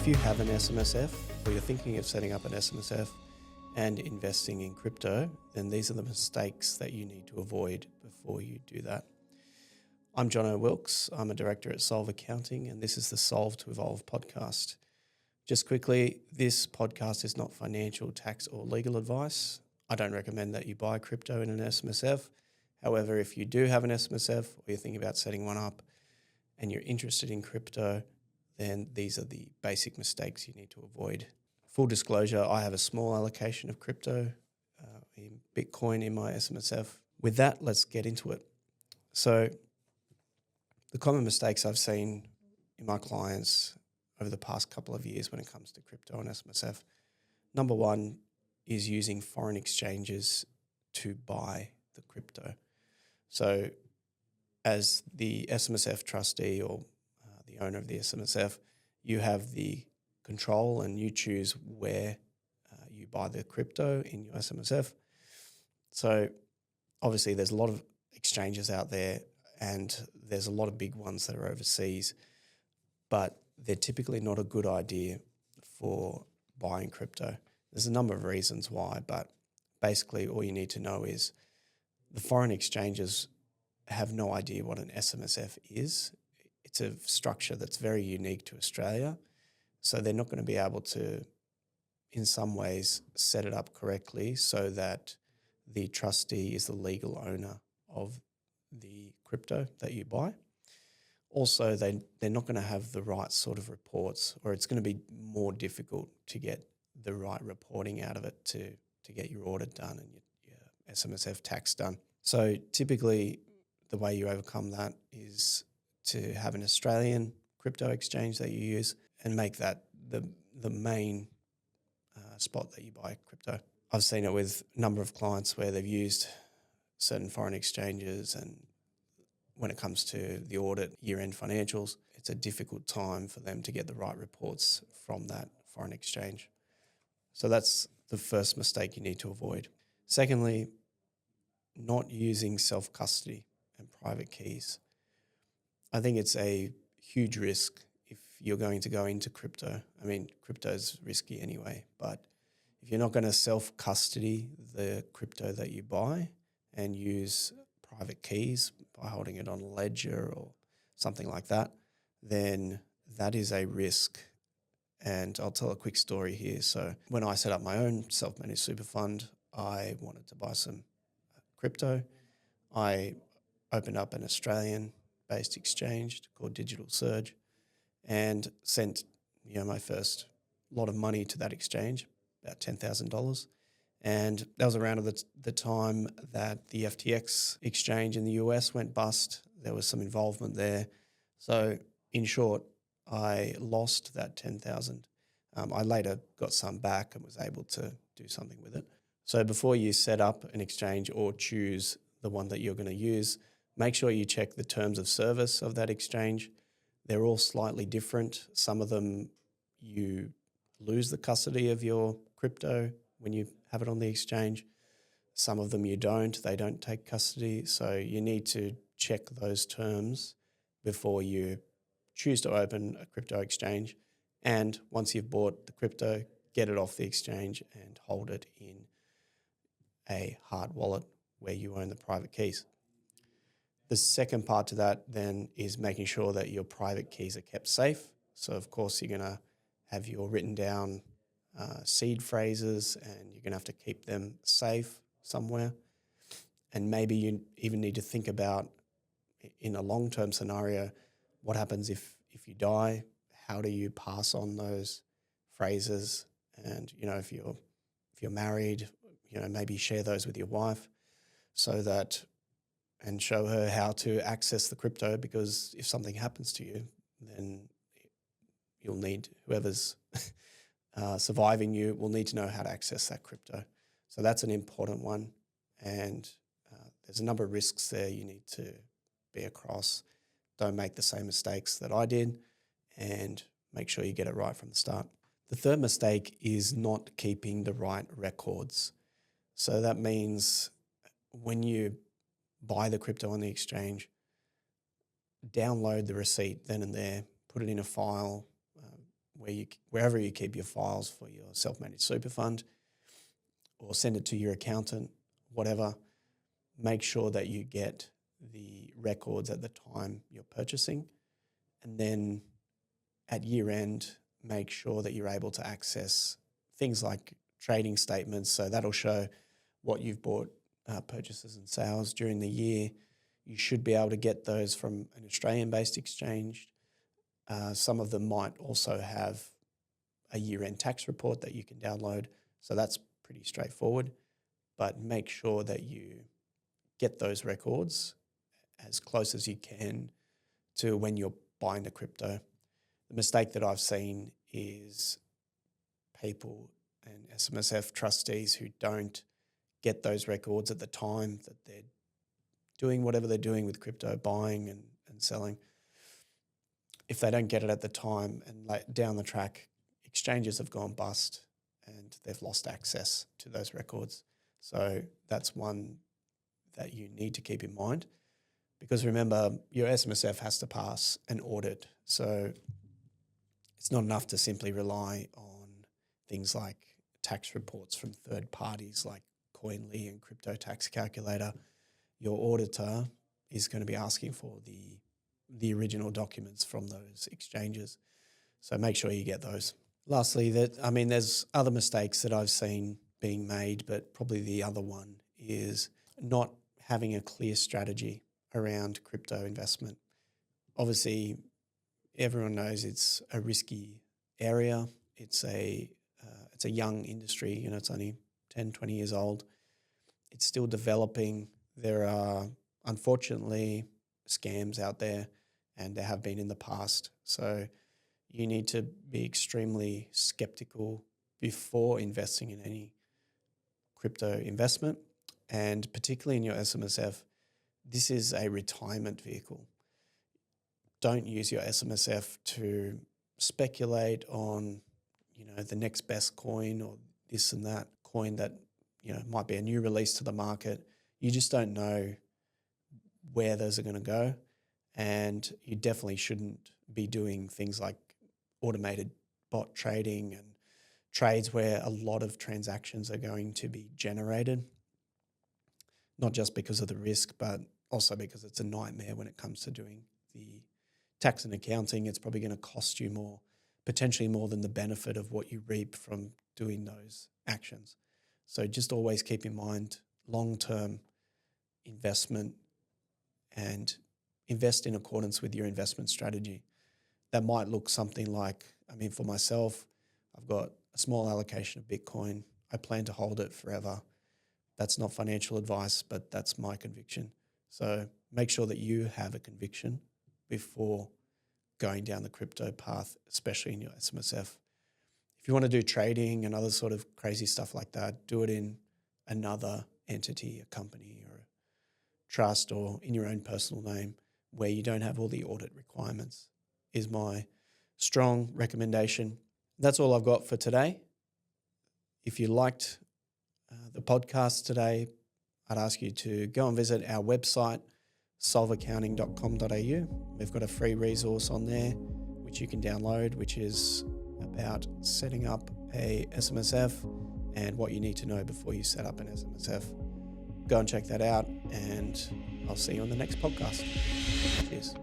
If you have an SMSF or you're thinking of setting up an SMSF and investing in crypto, then these are the mistakes that you need to avoid before you do that. I'm Jono Wilkes. I'm a director at Solve Accounting, and this is the Solve to Evolve podcast. Just quickly, this podcast is not financial, tax, or legal advice. I don't recommend that you buy crypto in an SMSF. However, if you do have an SMSF or you're thinking about setting one up and you're interested in crypto, then these are the basic mistakes you need to avoid. Full disclosure, I have a small allocation of crypto in Bitcoin in my SMSF. With that, let's get into it. So the common mistakes I've seen in my clients over the past couple of years when it comes to crypto and SMSF, number one is using foreign exchanges to buy the crypto. So as the SMSF trustee or the owner of the SMSF, you have the control and you choose where you buy the crypto in your SMSF. So obviously there's a lot of exchanges out there and there's a lot of big ones that are overseas, but they're typically not a good idea for buying crypto. There's a number of reasons why, but basically all you need to know is the foreign exchanges have no idea what an SMSF is. It's a structure that's very unique to Australia, so they're not going to be able to, in some ways, set it up correctly so that the trustee is the legal owner of the crypto that you buy. Also, they're not going to have the right sort of reports, or it's going to be more difficult to get the right reporting out of it to get your audit done and your SMSF tax done. So typically the way you overcome that is to have an Australian crypto exchange that you use and make that the main spot that you buy crypto. I've seen it with a number of clients where they've used certain foreign exchanges, and when it comes to the audit, year-end financials, it's a difficult time for them to get the right reports from that foreign exchange. So that's the first mistake you need to avoid. Secondly, not using self-custody and private keys. I think it's a huge risk if you're going to go into crypto. I mean, crypto is risky anyway, but if you're not going to self-custody the crypto that you buy and use private keys by holding it on a ledger or something like that, then that is a risk. And I'll tell a quick story here. So when I set up my own self-managed super fund, I wanted to buy some crypto. I opened up an Australian-based exchange called Digital Surge and sent my first lot of money to that exchange, about $10,000. And that was around the time that the FTX exchange in the US went bust. There was some involvement there. So in short, I lost that $10,000. I later got some back and was able to do something with it. So before you set up an exchange or choose the one that you're going to use, make sure you check the terms of service of that exchange. They're all slightly different. Some of them you lose the custody of your crypto when you have it on the exchange. Some of them you don't. They don't take custody. So you need to check those terms before you choose to open a crypto exchange. And once you've bought the crypto, get it off the exchange and hold it in a hard wallet where you own the private keys. The second part to that then is making sure that your private keys are kept safe. So of course you're going to have your written down seed phrases and you're going to have to keep them safe somewhere. And maybe you even need to think about, in a long-term scenario, what happens if you die? How do you pass on those phrases? And if you're married, maybe share those with your wife and show her how to access the crypto, because if something happens to you, then you'll need, whoever's surviving you will need to know how to access that crypto. So that's an important one. And there's a number of risks there you need to be across. Don't make the same mistakes that I did, and make sure you get it right from the start. The third mistake is not keeping the right records. So that means when you buy the crypto on the exchange, download the receipt then and there, put it in a file, wherever you keep your files for your self-managed super fund, or send it to your accountant, whatever. Make sure that you get the records at the time you're purchasing, and then at year end, make sure that you're able to access things like trading statements. So that'll show what you've bought, purchases and sales during the year. You should be able to get those from an Australian-based exchange. Some of them might also have a year-end tax report that you can download. So that's pretty straightforward. But make sure that you get those records as close as you can to when you're buying the crypto. The mistake that I've seen is people and SMSF trustees who don't get those records at the time that they're doing whatever they're doing with crypto, buying and selling. If they don't get it at the time and down the track, exchanges have gone bust and they've lost access to those records. So that's one that you need to keep in mind, because remember, your SMSF has to pass an audit. So it's not enough to simply rely on things like tax reports from third parties like Coinly and Crypto Tax Calculator. Your auditor is going to be asking for the original documents from those exchanges. So make sure you get those. Lastly, there's other mistakes that I've seen being made, but probably the other one is not having a clear strategy around crypto investment. Obviously, everyone knows it's a risky area. It's a young industry. It's only 10, 20 years old. It's still developing. There are, unfortunately, scams out there, and there have been in the past. So you need to be extremely skeptical before investing in any crypto investment, and particularly in your SMSF. This is a retirement vehicle. Don't use your SMSF to speculate on, the next best coin or this and that coin that, might be a new release to the market. You just don't know where those are going to go. And you definitely shouldn't be doing things like automated bot trading and trades where a lot of transactions are going to be generated, not just because of the risk, but also because it's a nightmare when it comes to doing the tax and accounting. It's probably going to cost you more, potentially more than the benefit of what you reap from doing those actions. So just always keep in mind long-term investment and invest in accordance with your investment strategy. That might look something like, for myself, I've got a small allocation of Bitcoin. I plan to hold it forever. That's not financial advice, but that's my conviction. So make sure that you have a conviction before going down the crypto path, especially in your SMSF. If you want to do trading and other sort of crazy stuff like that, do it in another entity, a company or a trust, or in your own personal name where you don't have all the audit requirements, is my strong recommendation. That's all I've got for today. If you liked the podcast today, I'd ask you to go and visit our website, solveaccounting.com.au. We've got a free resource on there which you can download, which is about setting up a SMSF and what you need to know before you set up an SMSF. Go and check that out, and I'll see you on the next podcast. Cheers.